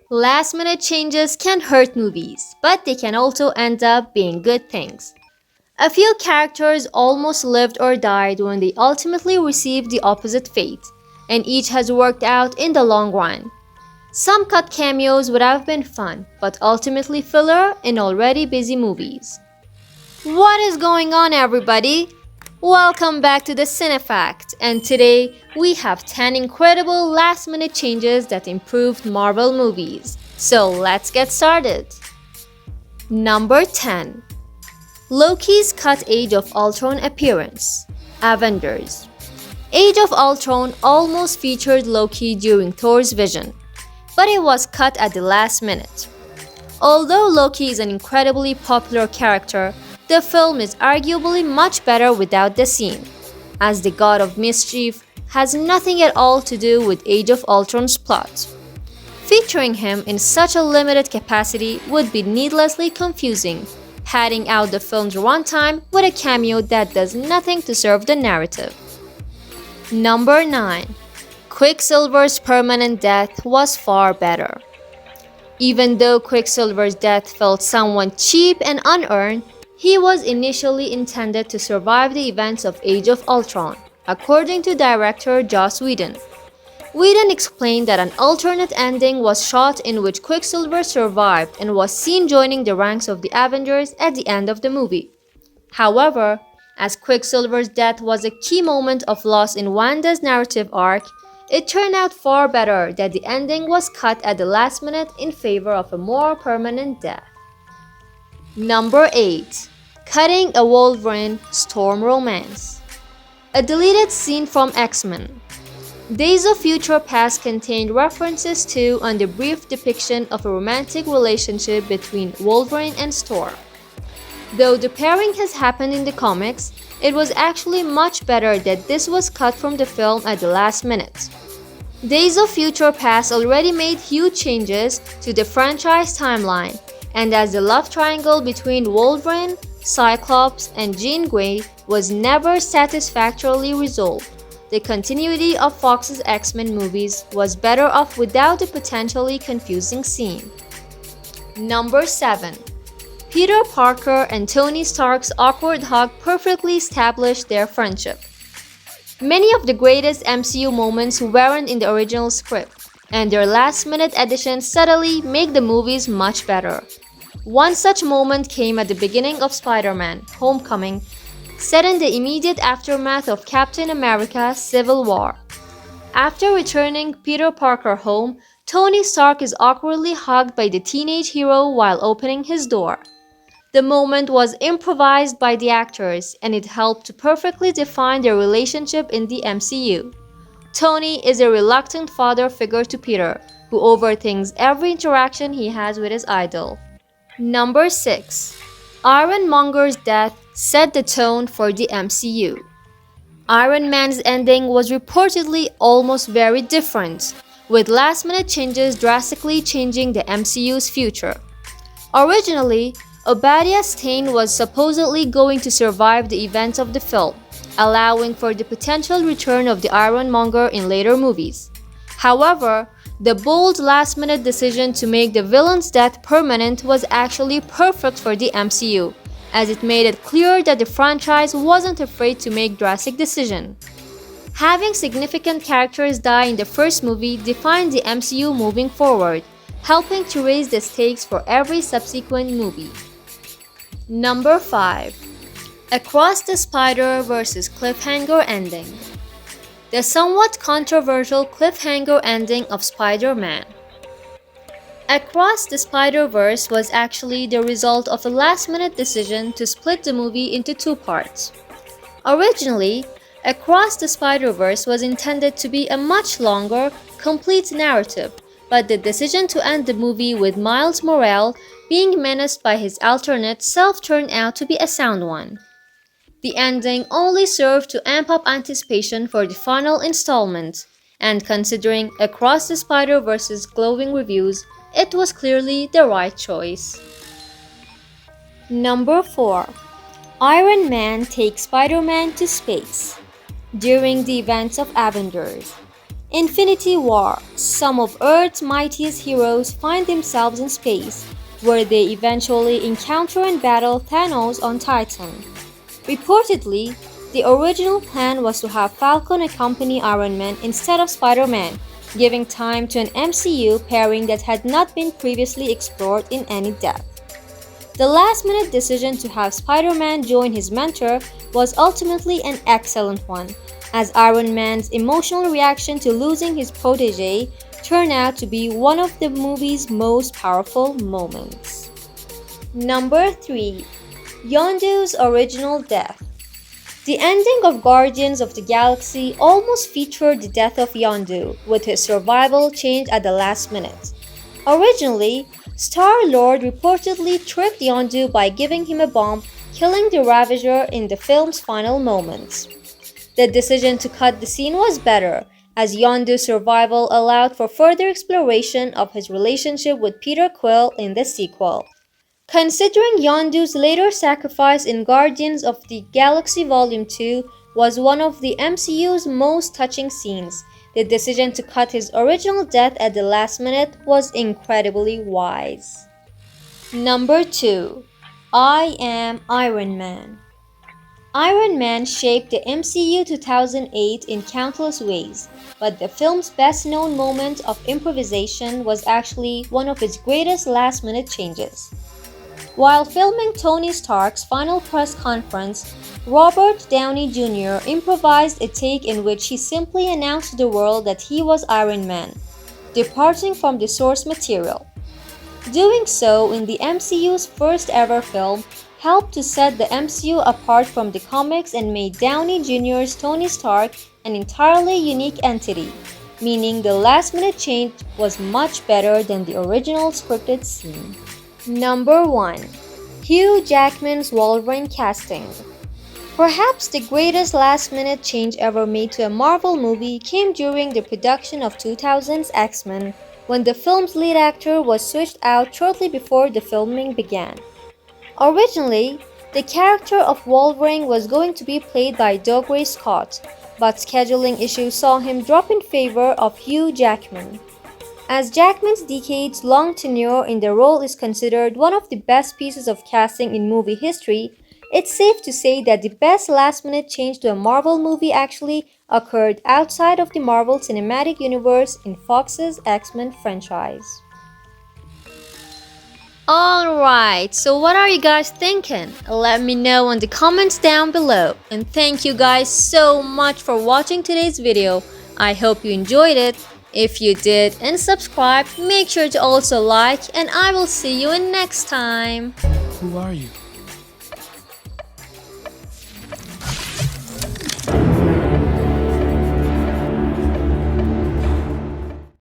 Last minute changes can hurt movies, but they can also end up being good things. A few characters almost lived or died when they ultimately received the opposite fate, and each has worked out in the long run. Some cut cameos would have been fun, but ultimately filler in already busy movies. What is going on, everybody? Welcome back to the CineFact, and today we have 10 incredible last minute changes that improved Marvel movies. So let's get started. Number 10. Loki's cut Age of Ultron appearance. Avengers. Age of Ultron almost featured Loki during Thor's vision, but it was cut at the last minute. Although Loki is an incredibly popular character, the film is arguably much better without the scene, as the God of Mischief has nothing at all to do with Age of Ultron's plot. Featuring him in such a limited capacity would be needlessly confusing, padding out the film's runtime with a cameo that does nothing to serve the narrative. Number 9. Quicksilver's permanent death was far better. Even though Quicksilver's death felt somewhat cheap and unearned, he was initially intended to survive the events of Age of Ultron, according to director Joss Whedon. Whedon explained that an alternate ending was shot in which Quicksilver survived and was seen joining the ranks of the Avengers at the end of the movie. However, as Quicksilver's death was a key moment of loss in Wanda's narrative arc, it turned out far better that the ending was cut at the last minute in favor of a more permanent death. Number 8. Cutting a Wolverine-Storm romance. A deleted scene from X-Men. Days of Future Past contained references to and a brief depiction of a romantic relationship between Wolverine and Storm. Though the pairing has happened in the comics, it was actually much better that this was cut from the film at the last minute. Days of Future Past already made huge changes to the franchise timeline, and as the love triangle between Wolverine, Cyclops, and Jean Grey was never satisfactorily resolved, the continuity of Fox's X-Men movies was better off without a potentially confusing scene. Number 7. Peter Parker and Tony Stark's awkward hug perfectly established their friendship. Many of the greatest MCU moments weren't in the original script, and their last-minute additions subtly make the movies much better. One such moment came at the beginning of Spider-Man: Homecoming, set in the immediate aftermath of Captain America: Civil War. After returning Peter Parker home, Tony Stark is awkwardly hugged by the teenage hero while opening his door. The moment was improvised by the actors, and it helped to perfectly define their relationship in the MCU. Tony is a reluctant father figure to Peter, who overthinks every interaction he has with his idol. Number 6. Ironmonger's death set the tone for the MCU. Iron Man's ending was reportedly almost very different, with last-minute changes drastically changing the MCU's future. Originally, Obadiah Stane was supposedly going to survive the events of the film, allowing for the potential return of the Ironmonger in later movies. However, the bold last-minute decision to make the villain's death permanent was actually perfect for the MCU, as it made it clear that the franchise wasn't afraid to make drastic decisions. Having significant characters die in the first movie defined the MCU moving forward, helping to raise the stakes for every subsequent movie. Number 5. Across the Spider-Verse cliffhanger ending. The somewhat controversial cliffhanger ending of Spider-Man. Across the Spider-Verse was actually the result of a last-minute decision to split the movie into two parts. Originally, Across the Spider-Verse was intended to be a much longer, complete narrative, but the decision to end the movie with Miles Morales being menaced by his alternate self turned out to be a sound one. The ending only served to amp up anticipation for the final installment, and considering Across the Spider-Verse's glowing reviews, it was clearly the right choice. Number 4. Iron Man takes Spider-Man to space. During the events of Avengers. Infinity War. Some of Earth's mightiest heroes find themselves in space, where they eventually encounter and battle Thanos on Titan. Reportedly, the original plan was to have Falcon accompany Iron Man instead of Spider-Man, giving time to an MCU pairing that had not been previously explored in any depth. The last-minute decision to have Spider-Man join his mentor was ultimately an excellent one, as Iron Man's emotional reaction to losing his protege turned out to be one of the movie's most powerful moments. Number 3. Yondu's original death. The ending of Guardians of the Galaxy almost featured the death of Yondu, with his survival changed at the last minute. Originally, Star-Lord reportedly tricked Yondu by giving him a bomb, killing the Ravager in the film's final moments. The decision to cut the scene was better, as Yondu's survival allowed for further exploration of his relationship with Peter Quill in the sequel. Considering Yondu's later sacrifice in Guardians of the Galaxy Volume 2 was one of the MCU's most touching scenes, the decision to cut his original death at the last minute was incredibly wise. Number 2. I Am Iron Man. Iron Man shaped the MCU 2008 in countless ways, but the film's best-known moment of improvisation was actually one of its greatest last-minute changes. While filming Tony Stark's final press conference, Robert Downey Jr. improvised a take in which he simply announced to the world that he was Iron Man, departing from the source material. Doing so in the MCU's first ever film helped to set the MCU apart from the comics and made Downey Jr.'s Tony Stark an entirely unique entity, meaning the last-minute change was much better than the original scripted scene. Number 1. Hugh Jackman's Wolverine casting. Perhaps the greatest last-minute change ever made to a Marvel movie came during the production of 2000's X-Men, when the film's lead actor was switched out shortly before the filming began. Originally, the character of Wolverine was going to be played by Dougray Scott, but scheduling issues saw him drop in favor of Hugh Jackman. As Jackman's decades-long tenure in the role is considered one of the best pieces of casting in movie history, it's safe to say that the best last-minute change to a Marvel movie actually occurred outside of the Marvel Cinematic Universe in Fox's X-Men franchise. Alright, so what are you guys thinking? Let me know in the comments down below. And thank you guys so much for watching today's video. I hope you enjoyed it. If you did and subscribed, make sure to also like, and I will see you in next time. Who are you?